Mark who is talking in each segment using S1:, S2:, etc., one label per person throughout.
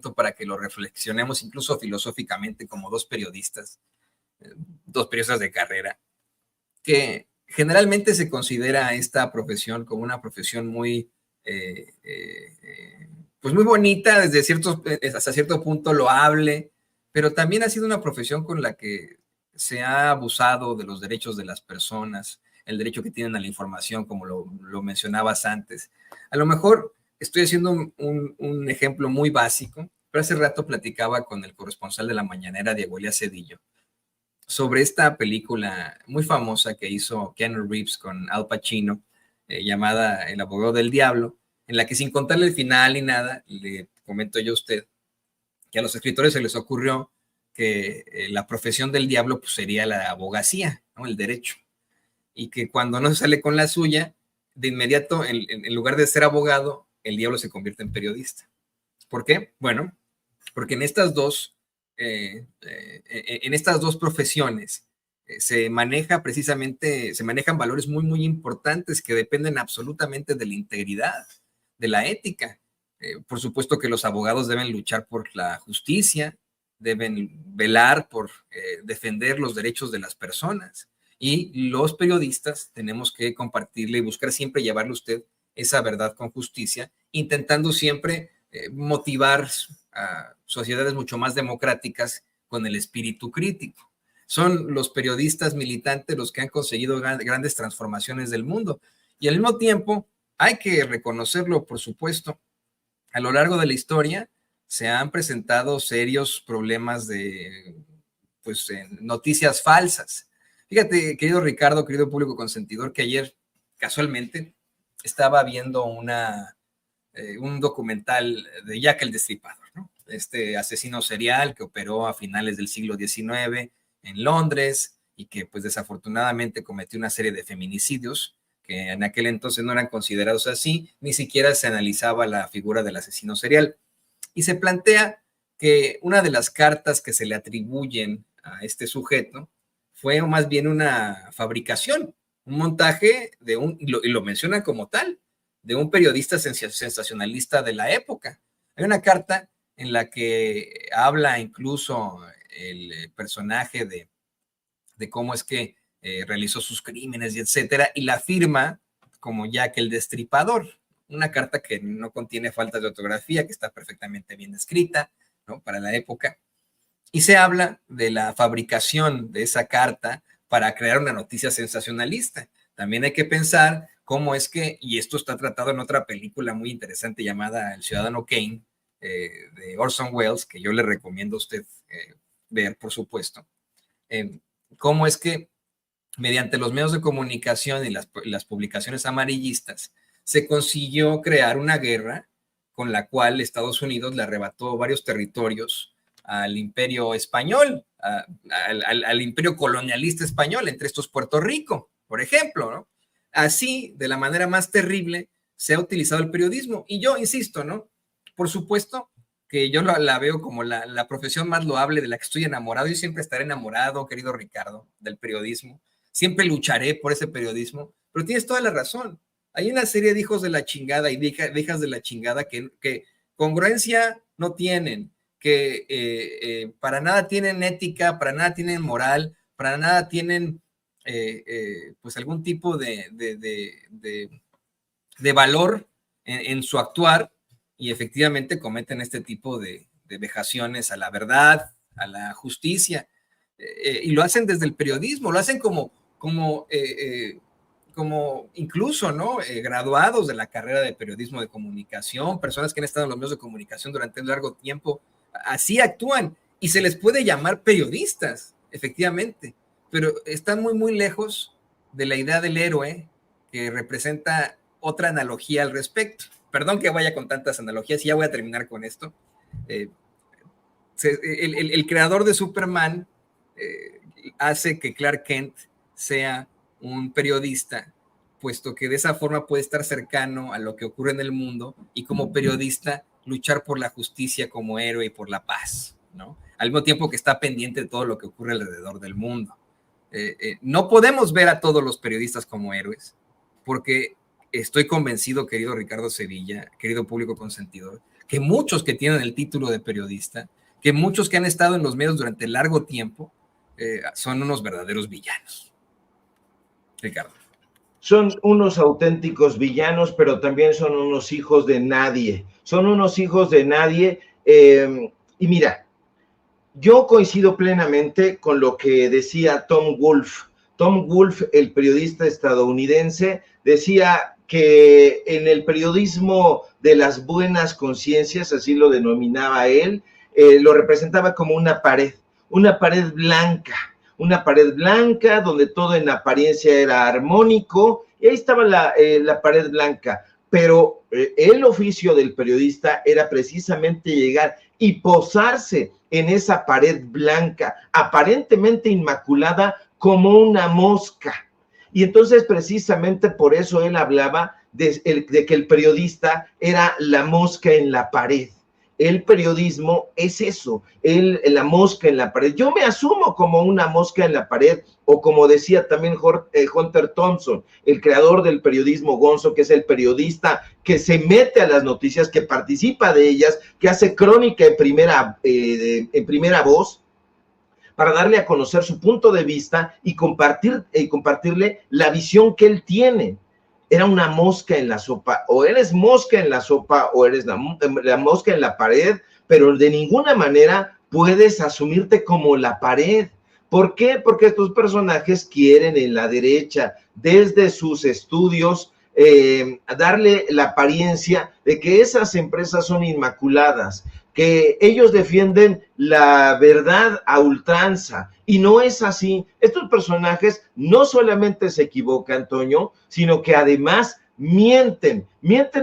S1: para que lo reflexionemos incluso filosóficamente como dos periodistas de carrera, que generalmente se considera esta profesión como una profesión muy, pues muy bonita, hasta cierto punto loable, pero también ha sido una profesión con la que se ha abusado de los derechos de las personas, el derecho que tienen a la información, como lo mencionabas antes. A lo mejor estoy haciendo un ejemplo muy básico, pero hace rato platicaba con el corresponsal de La Mañanera, Diego Elías Cedillo, sobre esta película muy famosa que hizo Keanu Reeves con Al Pacino, llamada El abogado del diablo, en la que, sin contarle el final ni nada, le comento yo a usted que a los escritores se les ocurrió que la profesión del diablo pues, sería la abogacía, ¿no? El derecho, y que cuando no se sale con la suya, de inmediato, en lugar de ser abogado, el diablo se convierte en periodista. ¿Por qué? Bueno, porque en estas dos profesiones se manejan valores muy, muy importantes que dependen absolutamente de la integridad, de la ética. Por supuesto que los abogados deben luchar por la justicia, deben velar por defender los derechos de las personas, y los periodistas tenemos que compartirle y buscar siempre llevarle a usted esa verdad con justicia, intentando siempre motivar a sociedades mucho más democráticas con el espíritu crítico. Son los periodistas militantes los que han conseguido grandes transformaciones del mundo, y al mismo tiempo hay que reconocerlo, por supuesto, a lo largo de la historia se han presentado serios problemas de noticias falsas. Fíjate, querido Ricardo, querido público consentidor, que ayer casualmente estaba viendo un documental de Jack el Destripador, ¿no? Este asesino serial que operó a finales del siglo XIX en Londres y que pues desafortunadamente cometió una serie de feminicidios que en aquel entonces no eran considerados así, ni siquiera se analizaba la figura del asesino serial. Y se plantea que una de las cartas que se le atribuyen a este sujeto fue más bien una fabricación, un montaje y lo menciona como tal, de un periodista sensacionalista de la época. Hay una carta en la que habla incluso el personaje de cómo es que realizó sus crímenes y etcétera, y la firma como Jack el Destripador. Una carta que no contiene faltas de ortografía, que está perfectamente bien escrita, ¿no? Para la época. Y se habla de la fabricación de esa carta para crear una noticia sensacionalista. También hay que pensar cómo es que, y esto está tratado en otra película muy interesante llamada El Ciudadano Kane, de Orson Welles, que yo le recomiendo a usted ver, por supuesto, cómo es que mediante los medios de comunicación y las publicaciones amarillistas se consiguió crear una guerra con la cual Estados Unidos le arrebató varios territorios al imperio español, al imperio colonialista español, entre estos Puerto Rico, por ejemplo, ¿no? Así, de la manera más terrible, se ha utilizado el periodismo. Y yo insisto, ¿no? Por supuesto que yo la veo como la profesión más loable de la que estoy enamorado. Yo siempre estaré enamorado, querido Ricardo, del periodismo. Siempre lucharé por ese periodismo, pero tienes toda la razón. Hay una serie de hijos de la chingada y de hijas de la chingada que congruencia no tienen, que para nada tienen ética, para nada tienen moral, para nada tienen pues algún tipo de valor en su actuar, y efectivamente cometen este tipo de vejaciones a la verdad, a la justicia, y lo hacen desde el periodismo, lo hacen como incluso, ¿no? Graduados de la carrera de periodismo de comunicación, personas que han estado en los medios de comunicación durante un largo tiempo, así actúan, y se les puede llamar periodistas, efectivamente, pero están muy, muy lejos de la idea del héroe, que representa otra analogía al respecto. Perdón que vaya con tantas analogías, y ya voy a terminar con esto. El creador de Superman hace que Clark Kent sea un periodista, puesto que de esa forma puede estar cercano a lo que ocurre en el mundo y como periodista luchar por la justicia como héroe y por la paz, ¿no? Al mismo tiempo que está pendiente de todo lo que ocurre alrededor del mundo. No podemos ver a todos los periodistas como héroes, porque estoy convencido, querido Ricardo Sevilla, querido público consentidor, que muchos que tienen el título de periodista, que muchos que han estado en los medios durante largo tiempo, son unos verdaderos villanos. Ricardo.
S2: Son unos auténticos villanos, pero también son unos hijos de nadie. Son unos hijos de nadie. Y mira, yo coincido plenamente con lo que decía Tom Wolfe. Tom Wolfe, el periodista estadounidense, decía que en el periodismo de las buenas conciencias, así lo denominaba él, lo representaba como una pared blanca donde todo en apariencia era armónico, y ahí estaba la pared blanca, pero el oficio del periodista era precisamente llegar y posarse en esa pared blanca, aparentemente inmaculada, como una mosca. Y entonces precisamente por eso él hablaba de que el periodista era la mosca en la pared. El periodismo es eso, la mosca en la pared. Yo me asumo como una mosca en la pared, o como decía también Hunter Thompson, el creador del periodismo gonzo, que es el periodista que se mete a las noticias, que participa de ellas, que hace crónica en primera voz, para darle a conocer su punto de vista y compartirle la visión que él tiene. Era una mosca en la sopa, o eres mosca en la sopa, o eres la mosca en la pared, pero de ninguna manera puedes asumirte como la pared. ¿Por qué? Porque estos personajes quieren en la derecha, desde sus estudios, darle la apariencia de que esas empresas son inmaculadas, que ellos defienden la verdad a ultranza, y no es así. Estos personajes no solamente se equivocan, Toño, sino que además mienten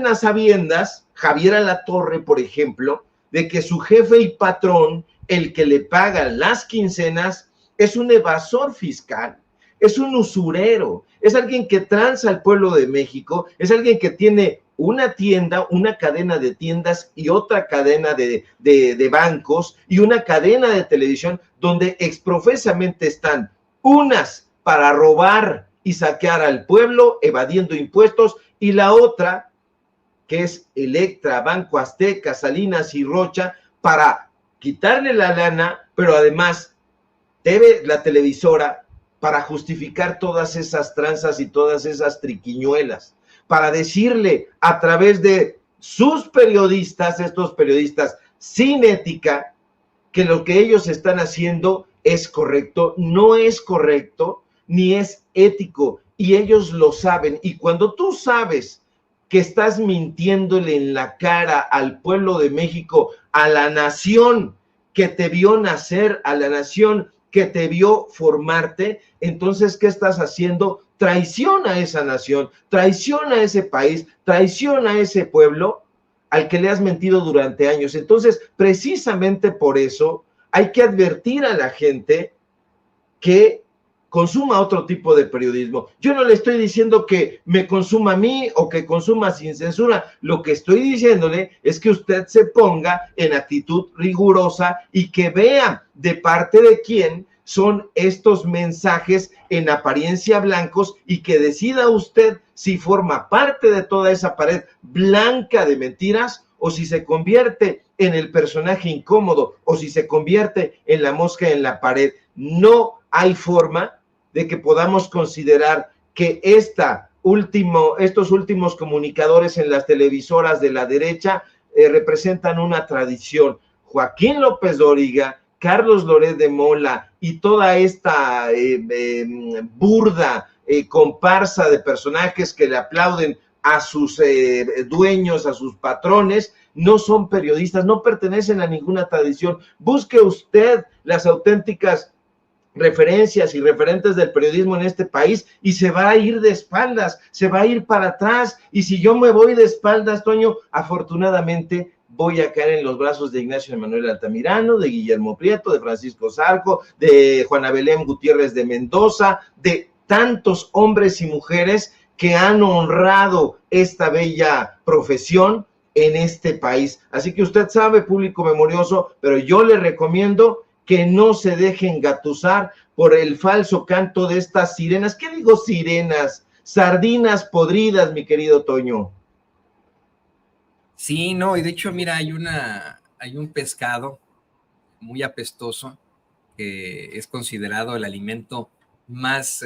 S2: a sabiendas. Javier Alatorre, por ejemplo, de que su jefe y patrón, el que le paga las quincenas, es un evasor fiscal, es un usurero, es alguien que tranza al pueblo de México, es alguien que tiene una tienda, una cadena de tiendas y otra cadena de bancos y una cadena de televisión donde exprofesamente están unas para robar y saquear al pueblo, evadiendo impuestos, y la otra, que es Electra, Banco Azteca, Salinas y Rocha, para quitarle la lana, pero además la televisora, para justificar todas esas tranzas y todas esas triquiñuelas, para decirle a través de sus periodistas, estos periodistas sin ética, que lo que ellos están haciendo es correcto. No es correcto, ni es ético, y ellos lo saben. Y cuando tú sabes que estás mintiéndole en la cara al pueblo de México, a la nación que te vio nacer, a la nación que te vio formarte, entonces, ¿qué estás haciendo? Traición a esa nación, traición a ese país, traición a ese pueblo al que le has mentido durante años. Entonces, precisamente por eso hay que advertir a la gente que consuma otro tipo de periodismo. Yo no le estoy diciendo que me consuma a mí o que consuma sin censura. Lo que estoy diciéndole es que usted se ponga en actitud rigurosa y que vea de parte de quién son estos mensajes en apariencia blancos, y que decida usted si forma parte de toda esa pared blanca de mentiras o si se convierte en el personaje incómodo o si se convierte en la mosca en la pared. No hay forma de que podamos considerar que estos últimos comunicadores en las televisoras de la derecha representan una tradición. Joaquín López Dóriga, Carlos Loret de Mola y toda esta burda comparsa de personajes que le aplauden a sus dueños, a sus patrones, no son periodistas, no pertenecen a ninguna tradición. Busque usted las auténticas referencias y referentes del periodismo en este país y se va a ir de espaldas, se va a ir para atrás. Y si yo me voy de espaldas, Toño, afortunadamente voy a caer en los brazos de Ignacio Emanuel Altamirano, de Guillermo Prieto, de Francisco Zarco, de Juana Belén Gutiérrez de Mendoza, de tantos hombres y mujeres que han honrado esta bella profesión en este país. Así que usted sabe, público memorioso, pero yo le recomiendo que no se dejen engatusar por el falso canto de estas sirenas. ¿Qué digo sirenas? Sardinas podridas, mi querido Toño.
S1: Sí, no, y de hecho, mira, hay un pescado muy apestoso que es considerado el alimento más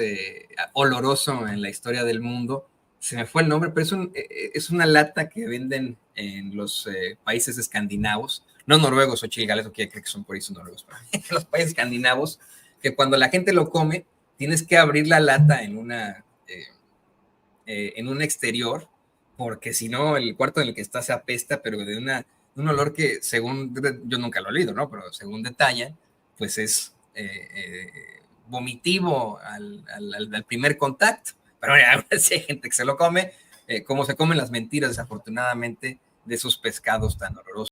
S1: oloroso en la historia del mundo. Se me fue el nombre, pero es una lata que venden en los países escandinavos, no noruegos o chilgales, o que creo que son por eso noruegos, pero en los países escandinavos, que cuando la gente lo come, tienes que abrir la lata en un exterior, porque si no, el cuarto en el que está se apesta, pero un olor que, según, yo nunca lo he leído, ¿no? Pero según detallan, pues es vomitivo al primer contacto. Pero bueno, si hay gente que se lo come, como se comen las mentiras, desafortunadamente, de esos pescados tan horrorosos.